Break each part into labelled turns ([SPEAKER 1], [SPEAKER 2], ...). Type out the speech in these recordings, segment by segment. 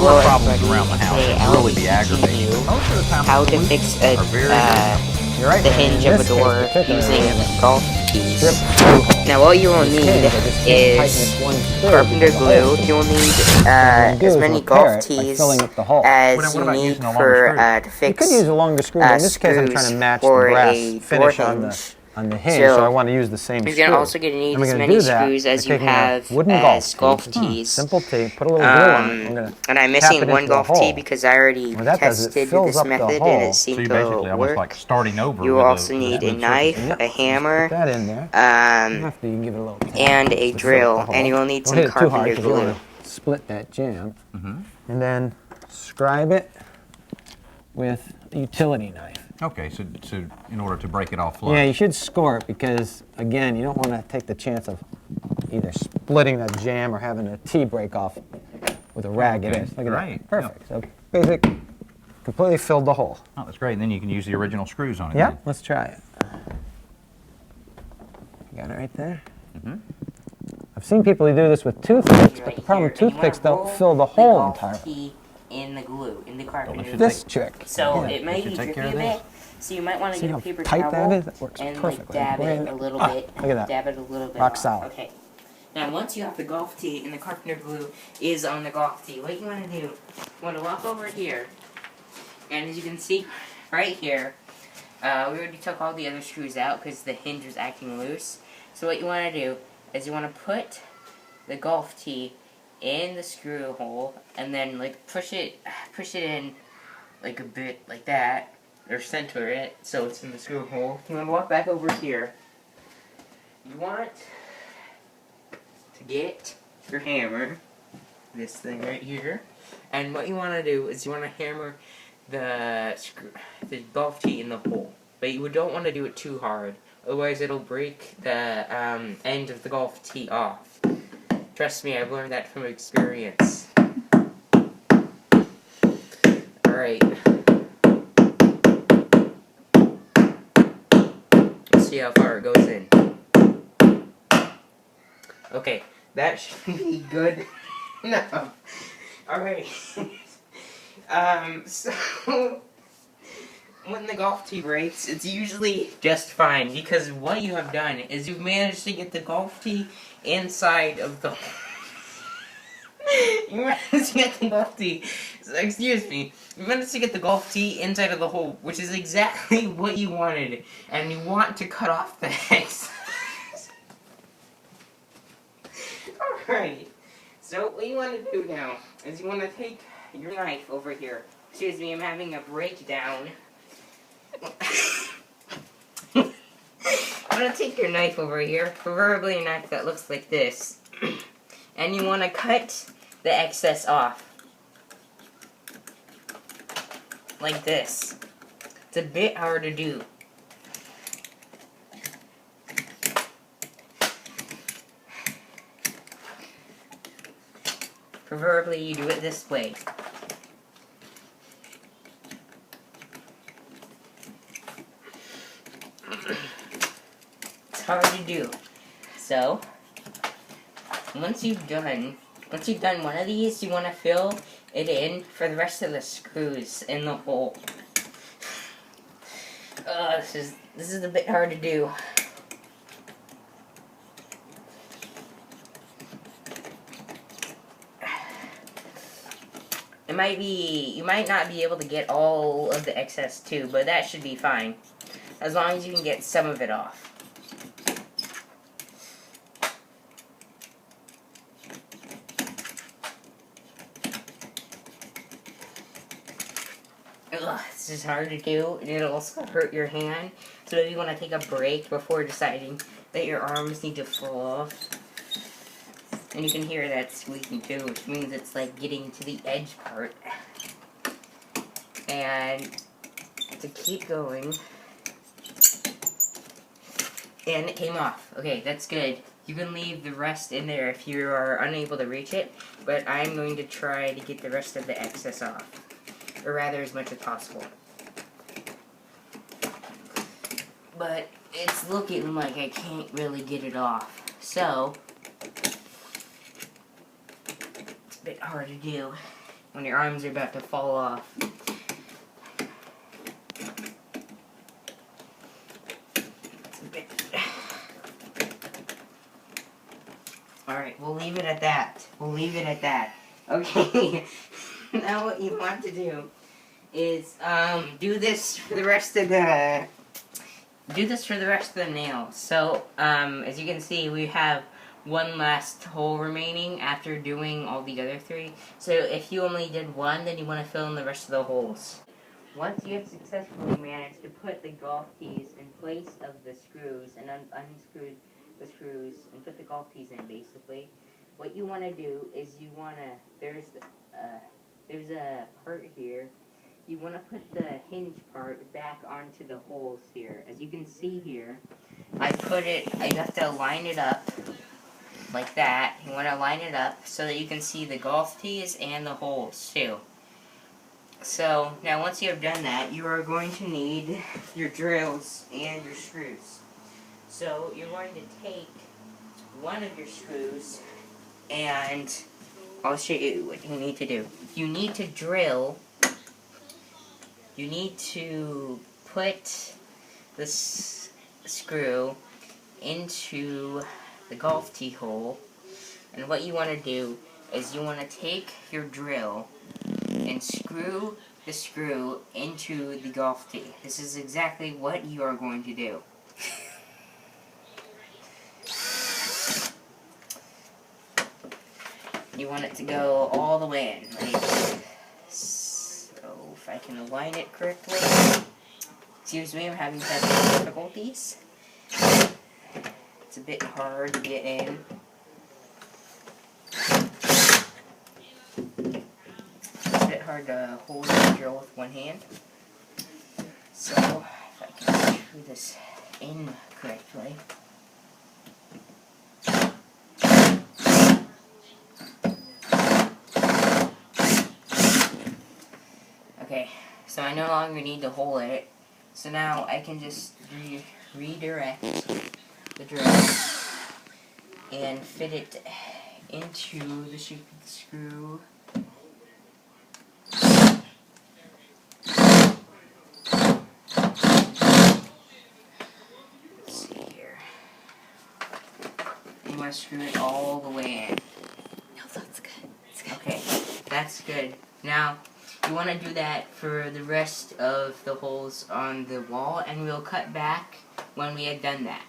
[SPEAKER 1] Hello
[SPEAKER 2] problems
[SPEAKER 1] everybody,
[SPEAKER 2] around the house
[SPEAKER 1] today
[SPEAKER 2] can
[SPEAKER 1] I will
[SPEAKER 2] really be
[SPEAKER 1] be
[SPEAKER 2] aggravating.
[SPEAKER 1] teaching you
[SPEAKER 2] Most of the time,
[SPEAKER 1] how to
[SPEAKER 2] the
[SPEAKER 1] fix
[SPEAKER 2] solutions are very
[SPEAKER 3] You're right,
[SPEAKER 1] the
[SPEAKER 3] man.
[SPEAKER 1] hinge
[SPEAKER 3] In
[SPEAKER 1] of a
[SPEAKER 3] this case,
[SPEAKER 1] door
[SPEAKER 3] particularly,
[SPEAKER 1] using golf keys.
[SPEAKER 3] strip screw hole.
[SPEAKER 1] Now all you will
[SPEAKER 3] In this
[SPEAKER 1] need
[SPEAKER 3] case, I just can't tighten
[SPEAKER 1] is
[SPEAKER 3] this one screw
[SPEAKER 1] carpenter
[SPEAKER 3] because the hole's
[SPEAKER 1] glue.
[SPEAKER 3] too
[SPEAKER 1] You'll need
[SPEAKER 3] what I'm gonna do
[SPEAKER 1] as
[SPEAKER 3] is
[SPEAKER 1] many
[SPEAKER 3] repair
[SPEAKER 1] golf
[SPEAKER 3] it by
[SPEAKER 1] tees
[SPEAKER 3] filling up the hole.
[SPEAKER 1] as
[SPEAKER 2] What
[SPEAKER 1] you
[SPEAKER 2] about
[SPEAKER 1] need
[SPEAKER 2] using a longer
[SPEAKER 1] for
[SPEAKER 2] screw?
[SPEAKER 1] to
[SPEAKER 3] You
[SPEAKER 1] fix
[SPEAKER 3] could use a longer screw, but in this case, I'm trying to
[SPEAKER 1] screws
[SPEAKER 3] match the
[SPEAKER 1] for
[SPEAKER 3] brass
[SPEAKER 1] a door
[SPEAKER 3] finish
[SPEAKER 1] hinge.
[SPEAKER 3] on the hinge, so I
[SPEAKER 1] So
[SPEAKER 3] want to use the same
[SPEAKER 1] you're
[SPEAKER 3] screw.
[SPEAKER 1] also going to need
[SPEAKER 3] And we're
[SPEAKER 1] as
[SPEAKER 3] gonna
[SPEAKER 1] many
[SPEAKER 3] do that
[SPEAKER 1] screws
[SPEAKER 3] by
[SPEAKER 1] as you
[SPEAKER 3] taking a
[SPEAKER 1] have
[SPEAKER 3] wooden
[SPEAKER 1] as golf
[SPEAKER 3] tee,
[SPEAKER 1] tees.
[SPEAKER 3] simple tee, put a little glue on it. We're gonna
[SPEAKER 1] And I'm
[SPEAKER 3] tap
[SPEAKER 1] missing
[SPEAKER 3] it
[SPEAKER 1] one
[SPEAKER 3] into the
[SPEAKER 1] golf tee
[SPEAKER 3] hole.
[SPEAKER 1] because I already
[SPEAKER 3] What that does is it
[SPEAKER 1] tested
[SPEAKER 3] fills
[SPEAKER 1] this
[SPEAKER 3] up the
[SPEAKER 1] method and
[SPEAKER 3] hole.
[SPEAKER 1] it
[SPEAKER 2] So
[SPEAKER 1] seemed
[SPEAKER 2] you're
[SPEAKER 1] to
[SPEAKER 2] basically almost
[SPEAKER 1] work.
[SPEAKER 2] like starting over
[SPEAKER 1] You
[SPEAKER 2] with
[SPEAKER 1] also
[SPEAKER 2] a
[SPEAKER 1] need a
[SPEAKER 2] smooth
[SPEAKER 1] knife,
[SPEAKER 2] surface.
[SPEAKER 3] Yep.
[SPEAKER 1] a hammer,
[SPEAKER 3] Put that in there.
[SPEAKER 1] um,
[SPEAKER 3] After you can give it a little tap
[SPEAKER 1] and a
[SPEAKER 3] to fill up
[SPEAKER 1] drill,
[SPEAKER 3] the
[SPEAKER 1] and
[SPEAKER 3] hole.
[SPEAKER 1] you'll need
[SPEAKER 3] Don't
[SPEAKER 1] some
[SPEAKER 3] hit it too hard
[SPEAKER 1] carpenter
[SPEAKER 3] 'cause you
[SPEAKER 1] glue.
[SPEAKER 3] want to split that jam. And then scribe it with a utility knife.
[SPEAKER 2] Okay, so in order to break it off flush.
[SPEAKER 3] Yeah, you should score it because, again, you don't want to take the chance of either splitting that jam or having a tee break off with a ragged
[SPEAKER 2] Okay,
[SPEAKER 3] edge. Look at
[SPEAKER 2] great.
[SPEAKER 3] that. Perfect. So basic, completely filled the hole.
[SPEAKER 2] Oh, that's great. And then you can use the original screws on it.
[SPEAKER 3] Yeah,
[SPEAKER 2] then.
[SPEAKER 3] let's try it. You got it right there? I've seen people who do this with toothpicks, but the problem with toothpicks don't fill the hole entirely.
[SPEAKER 1] In the glue, in the carpenter
[SPEAKER 3] This trick.
[SPEAKER 1] So
[SPEAKER 3] yeah.
[SPEAKER 1] it might be
[SPEAKER 2] should take
[SPEAKER 1] drippy
[SPEAKER 2] care
[SPEAKER 1] a
[SPEAKER 2] of
[SPEAKER 1] bit, so you might want to
[SPEAKER 3] See
[SPEAKER 1] get
[SPEAKER 3] how
[SPEAKER 1] a paper
[SPEAKER 3] tight
[SPEAKER 1] towel
[SPEAKER 3] that is? That works
[SPEAKER 1] and like
[SPEAKER 3] perfectly.
[SPEAKER 1] dab
[SPEAKER 3] Right
[SPEAKER 1] it
[SPEAKER 3] in
[SPEAKER 1] a little
[SPEAKER 3] there.
[SPEAKER 1] bit.
[SPEAKER 3] Look at that.
[SPEAKER 1] Dab it a little bit.
[SPEAKER 3] Rock
[SPEAKER 1] off.
[SPEAKER 3] solid.
[SPEAKER 1] Okay. Now once you have the golf tee and the carpenter glue is on the golf tee, what you want to do? You want to walk over here, and as you can see, right here, we already took all the other screws out because the hinge was acting loose. So what you want to do is you want to put the golf tee in the screw hole and then like push it in like a bit like that, or center it so it's in the screw hole. You want to walk back over here. You want to get your hammer, this thing right here, and what you want to do is you want to hammer the golf tee in the hole, but you don't want to do it too hard, otherwise it'll break the end of the golf tee off. Trust me, I've learned that from experience. Alright. Let's see how far it goes in. Okay, that should be good. No. Alright. So when the golf tee breaks, it's usually just fine, because what you have done is you've managed to get the golf tee inside of the you managed to get the golf tee, excuse me, you managed to get the golf tee inside of the hole, which is exactly what you wanted, and you want to cut off the excess. Alright, so what you want to do now is you want to take your knife over here. Excuse me, I'm having a breakdown. I'm going to take your knife over here, preferably a knife that looks like this, and you want to cut the excess off. Like this. It's a bit hard to do. Preferably you do it this way. It's hard to do. So, once you've done one of these, you want to fill it in for the rest of the screws in the hole. This is a bit hard to do. You might not be able to get all of the excess too, but that should be fine. As long as you can get some of it off. Ugh, this is hard to do, and it'll also hurt your hand. So if you want to take a break before deciding that your arms need to fall off. And you can hear that squeaking too, which means it's like getting to the edge part. And to keep going. And it came off. Okay, that's good. You can leave the rest in there if you are unable to reach it, but I'm going to try to get the rest of the excess off. Or rather, as much as possible. But it's looking like I can't really get it off. So, it's a bit hard to do. when your arms are about to fall off. Alright, we'll leave it at that. We'll leave it at that. Okay, now what you want to do is do this for the rest of the nail. So as you can see, we have one last hole remaining after doing all the other three. So if you only did one, then you want to fill in the rest of the holes. Once you have successfully managed to put the golf tees in place of the screws and unscrewed the screws and put the golf tees in, basically, what you want to do is you want to, there's a part here, you want to put the hinge part back onto the holes here. As you can see here, I have to line it up like that. You want to line it up so that you can see the golf tees and the holes too. So now once you have done that, you are going to need your drills and your screws. So you're going to take one of your screws and I'll show you what you need to do. You need to drill, you need to put this screw into the golf tee hole, and what you want to do is you want to take your drill and screw the screw into the golf tee. This is exactly what you are going to do. You want it to go all the way in, right? So, if I can align it correctly. Excuse me, I'm having technical difficulties. It's a bit hard to get in. It's a bit hard to hold the drill with one hand. So, if I can screw this in correctly. Okay, so I no longer need to hold it. So now I can just redirect the drill and fit it into the shape of the screw. Let's see here. You want to screw it all the way in.
[SPEAKER 4] No, that's good. That's good.
[SPEAKER 1] Okay, that's good. Now, you want to do that for the rest of the holes on the wall, and we'll cut back when we had done that.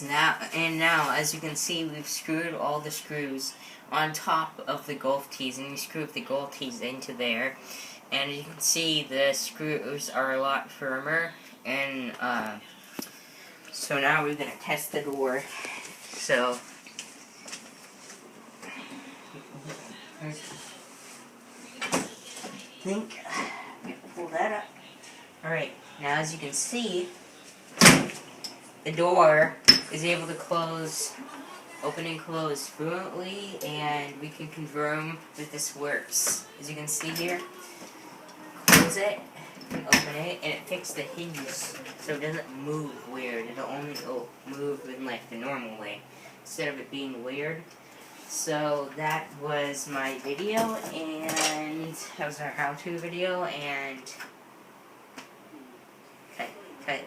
[SPEAKER 1] Now, as you can see, we've screwed all the screws on top of the golf tees, and we screwed the golf tees into there. And as you can see, the screws are a lot firmer, and so now we're going to test the door. So, I think I'm going to pull that up. Alright, now as you can see, the door is able to open and close fluently, and we can confirm that this works. As you can see here, close it, and open it, and it fixes the hinges so it doesn't move weird. It'll only move in like the normal way, instead of it being weird. So that was my video, and that was our how-to video, and